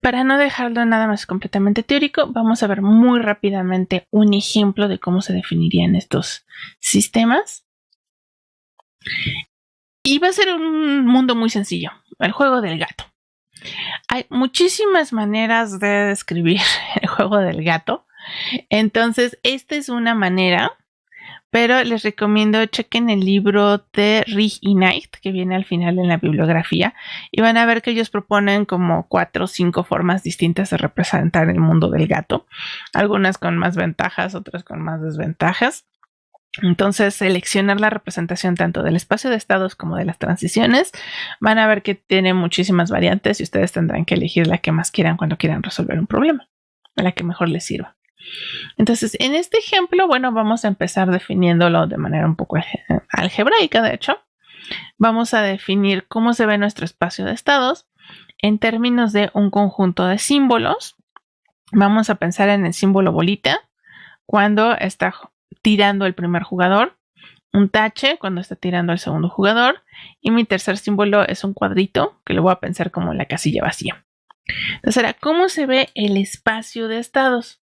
para no dejarlo nada más completamente teórico, vamos a ver muy rápidamente un ejemplo de cómo se definirían estos sistemas. Y va a ser un mundo muy sencillo, el juego del gato. Hay muchísimas maneras de describir el juego del gato. Entonces, esta es una manera, pero les recomiendo chequen el libro de Rig y Knight, que viene al final en la bibliografía, y van a ver que ellos proponen como 4 o 5 formas distintas de representar el mundo del gato, algunas con más ventajas, otras con más desventajas. Entonces, seleccionar la representación tanto del espacio de estados como de las transiciones, van a ver que tiene muchísimas variantes y ustedes tendrán que elegir la que más quieran cuando quieran resolver un problema, la que mejor les sirva. Entonces, en este ejemplo, bueno, vamos a empezar definiéndolo de manera un poco algebraica, de hecho. Vamos a definir cómo se ve nuestro espacio de estados en términos de un conjunto de símbolos. Vamos a pensar en el símbolo bolita cuando está tirando el primer jugador, un tache cuando está tirando el segundo jugador, y mi tercer símbolo es un cuadrito que lo voy a pensar como la casilla vacía. Entonces, ahora, ¿cómo se ve el espacio de estados?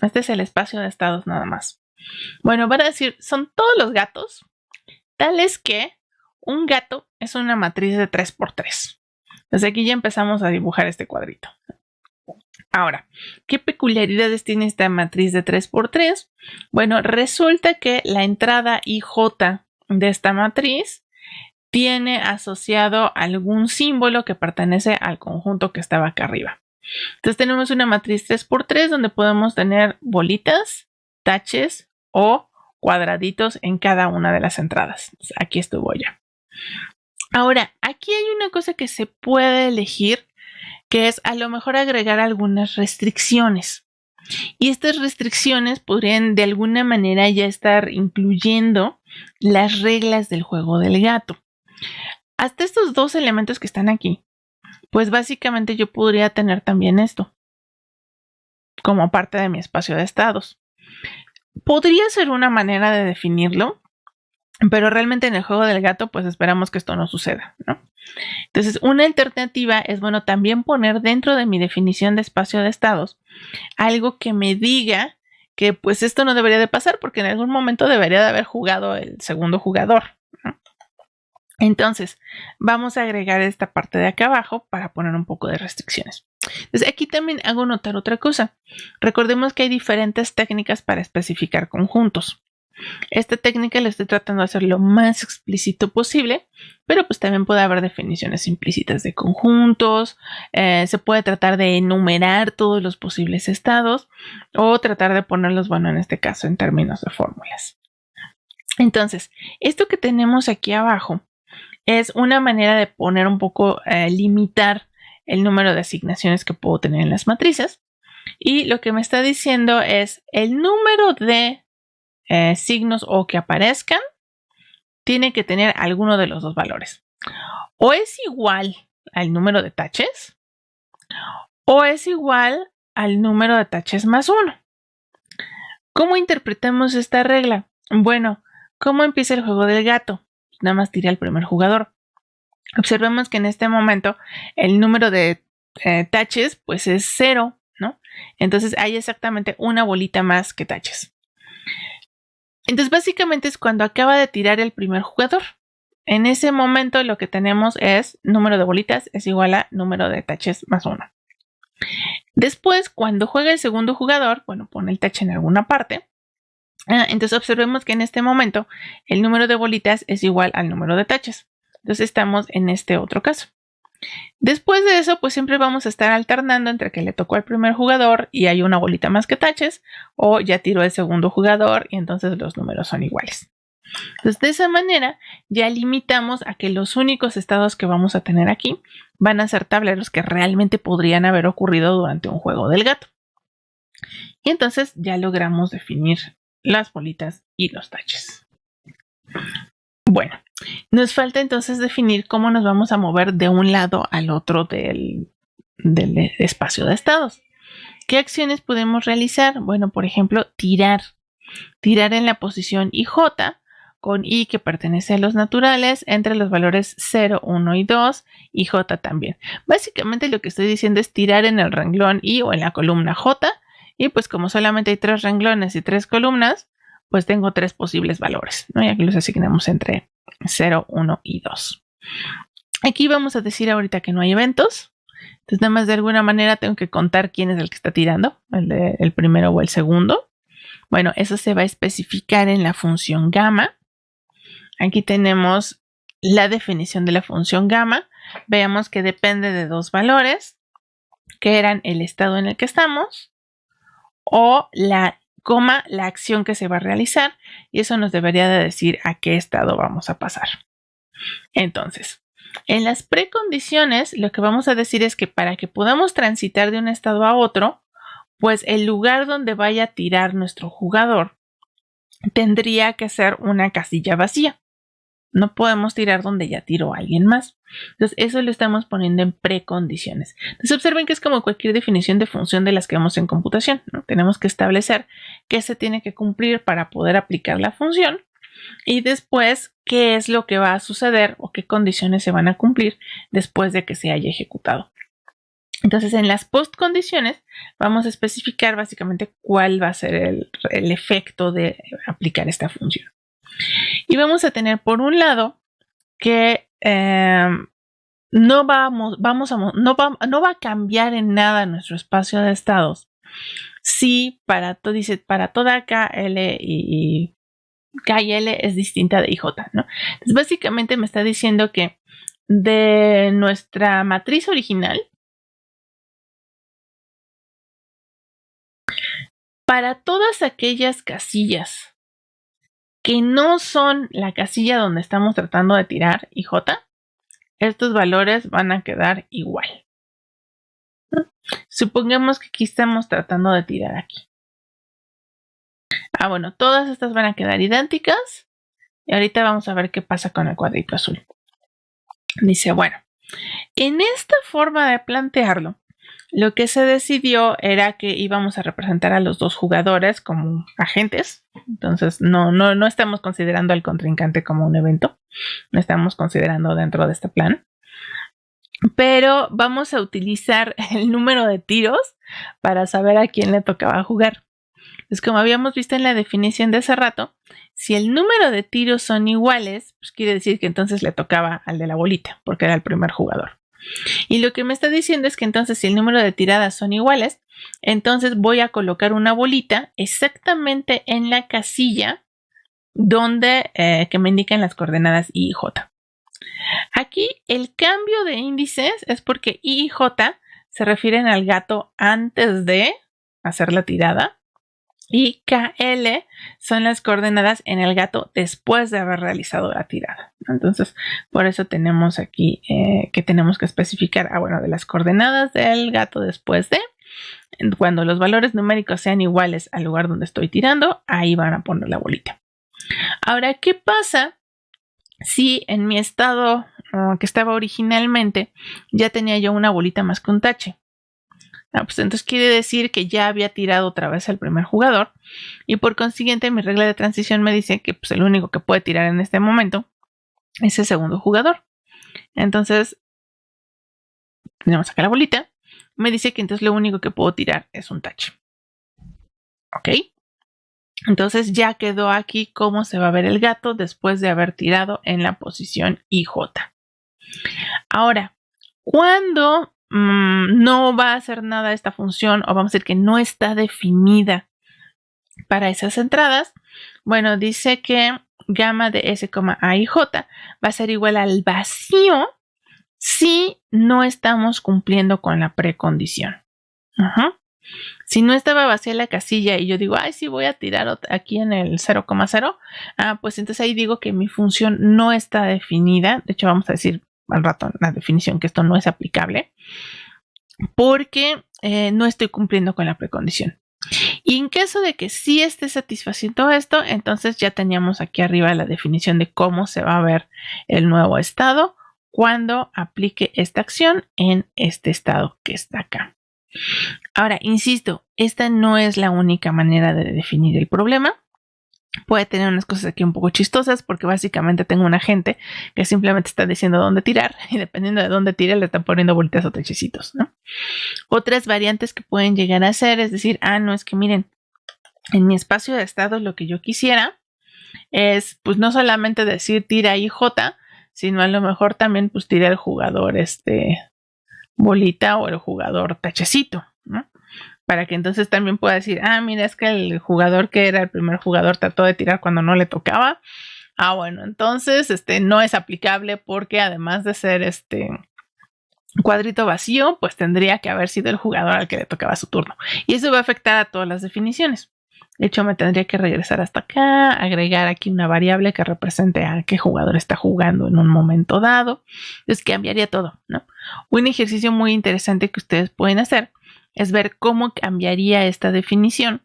Este es el espacio de estados nada más. Bueno, van a decir, son todos los gatos, tales que un gato es una matriz de 3×3. Desde aquí ya empezamos a dibujar este cuadrito. Ahora, ¿qué peculiaridades tiene esta matriz de 3×3? Bueno, resulta que la entrada IJ de esta matriz tiene asociado algún símbolo que pertenece al conjunto que estaba acá arriba. Entonces tenemos una matriz 3×3 donde podemos tener bolitas, taches o cuadraditos en cada una de las entradas. Entonces, aquí estuvo ya. Ahora, aquí hay una cosa que se puede elegir, que es a lo mejor agregar algunas restricciones. Y estas restricciones podrían de alguna manera ya estar incluyendo las reglas del juego del gato. Hasta estos 2 elementos que están aquí, pues básicamente yo podría tener también esto como parte de mi espacio de estados. Podría ser una manera de definirlo, pero realmente en el juego del gato pues esperamos que esto no suceda, ¿no? Entonces, una alternativa es, bueno, también poner dentro de mi definición de espacio de estados algo que me diga que pues esto no debería de pasar porque en algún momento debería de haber jugado el segundo jugador, ¿no? Entonces, vamos a agregar esta parte de acá abajo para poner un poco de restricciones. Entonces, aquí también hago notar otra cosa. Recordemos que hay diferentes técnicas para especificar conjuntos. Esta técnica la estoy tratando de hacer lo más explícito posible, pero pues también puede haber definiciones implícitas de conjuntos, se puede tratar de enumerar todos los posibles estados o tratar de ponerlos, bueno, en este caso en términos de fórmulas. Entonces, esto que tenemos aquí abajo es una manera de poner un poco, limitar el número de asignaciones que puedo tener en las matrices, y lo que me está diciendo es el número de signos o que aparezcan tiene que tener alguno de los 2 valores. O es igual al número de taches o es igual al número de taches más 1. ¿Cómo interpretamos esta regla? Bueno, ¿cómo empieza el juego del gato? Nada más tira el primer jugador. Observemos que en este momento el número de taches pues es 0, ¿no? Entonces hay exactamente una bolita más que taches. Entonces básicamente es cuando acaba de tirar el primer jugador. En ese momento lo que tenemos es número de bolitas es igual a número de taches más 1. Después, cuando juega el segundo jugador, bueno, pone el tache en alguna parte. Entonces observemos que en este momento el número de bolitas es igual al número de taches. Entonces estamos en este otro caso. Después de eso, pues siempre vamos a estar alternando entre que le tocó al primer jugador y hay una bolita más que taches, o ya tiró el segundo jugador y entonces los números son iguales. Entonces, de esa manera ya limitamos a que los únicos estados que vamos a tener aquí van a ser tableros que realmente podrían haber ocurrido durante un juego del gato. Y entonces ya logramos definir las bolitas y los taches. Bueno, nos falta entonces definir cómo nos vamos a mover de un lado al otro del espacio de estados. ¿Qué acciones podemos realizar? Bueno, por ejemplo, tirar. Tirar en la posición IJ con I que pertenece a los naturales entre los valores 0, 1 y 2 y J también. Básicamente lo que estoy diciendo es tirar en el renglón I o en la columna J y pues como solamente hay 3 renglones y 3 columnas, pues tengo 3 posibles valores, ¿no? Y aquí los asignamos entre 0, 1 y 2. Aquí vamos a decir ahorita que no hay eventos. Entonces nada más de alguna manera tengo que contar quién es el que está tirando, el primero o el segundo. Bueno, eso se va a especificar en la función gamma. Aquí tenemos la definición de la función gamma. Veamos que depende de dos valores, que eran el estado en el que estamos o la acción que se va a realizar. Y eso nos debería de decir a qué estado vamos a pasar. Entonces, en las precondiciones, lo que vamos a decir es que para que podamos transitar de un estado a otro, pues el lugar donde vaya a tirar nuestro jugador tendría que ser una casilla vacía. No podemos tirar donde ya tiró alguien más. Entonces, eso lo estamos poniendo en precondiciones. Entonces, observen que es como cualquier definición de función de las que vemos en computación, ¿no? Tenemos que establecer qué se tiene que cumplir para poder aplicar la función y después qué es lo que va a suceder o qué condiciones se van a cumplir después de que se haya ejecutado. Entonces, en las postcondiciones vamos a especificar básicamente cuál va a ser el efecto de aplicar esta función. Y vamos a tener por un lado que no va a cambiar en nada nuestro espacio de estados si para toda KL y KL es distinta de IJ, ¿no? Entonces, básicamente me está diciendo que de nuestra matriz original, para todas aquellas casillas que no son la casilla donde estamos tratando de tirar IJ, estos valores van a quedar igual. Supongamos que aquí estamos tratando de tirar aquí. Bueno, todas estas van a quedar idénticas. Y ahorita vamos a ver qué pasa con el cuadrito azul. Dice, bueno, en esta forma de plantearlo, lo que se decidió era que íbamos a representar a los dos jugadores como agentes. Entonces, no estamos considerando al contrincante como un evento. No estamos considerando dentro de este plan. Pero vamos a utilizar el número de tiros para saber a quién le tocaba jugar. Pues como habíamos visto en la definición de hace rato, si el número de tiros son iguales, pues quiere decir que entonces le tocaba al de la bolita, porque era el primer jugador. Y lo que me está diciendo es que entonces si el número de tiradas son iguales, entonces voy a colocar una bolita exactamente en la casilla donde que me indican las coordenadas I y J. Aquí el cambio de índices es porque I y J se refieren al gato antes de hacer la tirada y KL son las coordenadas en el gato después de haber realizado la tirada. Entonces, por eso tenemos aquí que tenemos que especificar, de las coordenadas del gato después de, cuando los valores numéricos sean iguales al lugar donde estoy tirando, ahí van a poner la bolita. Ahora, ¿qué pasa si en mi estado que estaba originalmente ya tenía yo una bolita más que un tache? Pues entonces quiere decir que ya había tirado otra vez al primer jugador y por consiguiente mi regla de transición me dice que pues, el único que puede tirar en este momento es el segundo jugador. Entonces tenemos acá la bolita, me dice que entonces lo único que puedo tirar es un tache. ¿Ok? Entonces ya quedó aquí cómo se va a ver el gato después de haber tirado en la posición IJ. Ahora, cuando no va a hacer nada esta función, o vamos a decir que no está definida para esas entradas, bueno, dice que gamma de S, A y J va a ser igual al vacío si no estamos cumpliendo con la precondición. Si no estaba vacía la casilla y yo digo, sí voy a tirar aquí en el 0,0, pues entonces ahí digo que mi función no está definida. De hecho, vamos a decir al rato en la definición que esto no es aplicable porque no estoy cumpliendo con la precondición. Y en caso de que sí esté satisfaciendo esto, entonces ya teníamos aquí arriba la definición de cómo se va a ver el nuevo estado cuando aplique esta acción en este estado que está acá. Ahora, insisto, esta no es la única manera de definir el problema. puede tener unas cosas aquí un poco chistosas porque básicamente tengo un agente que simplemente está diciendo dónde tirar y dependiendo de dónde tire le están poniendo bolitas o techecitos, ¿no? Otras variantes que pueden llegar a hacer es decir, no, es que miren, en mi espacio de estado lo que yo quisiera es pues no solamente decir tira IJ, sino a lo mejor también pues tira el jugador bolita o el jugador tachecito, ¿no? Para que entonces también pueda decir, mira, es que el jugador que era el primer jugador trató de tirar cuando no le tocaba. Bueno, entonces no es aplicable porque además de ser cuadrito vacío, pues tendría que haber sido el jugador al que le tocaba su turno. Y eso va a afectar a todas las definiciones. De hecho, me tendría que regresar hasta acá, agregar aquí una variable que represente a qué jugador está jugando en un momento dado. Entonces cambiaría todo, ¿no? Un ejercicio muy interesante que ustedes pueden hacer es ver cómo cambiaría esta definición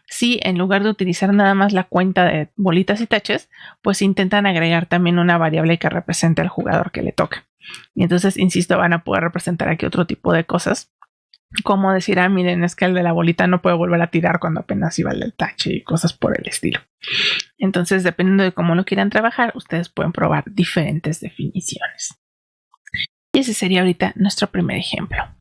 si en lugar de utilizar nada más la cuenta de bolitas y taches, pues intentan agregar también una variable que represente al jugador que le toca. Y entonces, insisto, van a poder representar aquí otro tipo de cosas, como decir, miren, es que el de la bolita no puede volver a tirar cuando apenas iba el del tache y cosas por el estilo. Entonces, dependiendo de cómo lo quieran trabajar, ustedes pueden probar diferentes definiciones. Y ese sería ahorita nuestro primer ejemplo.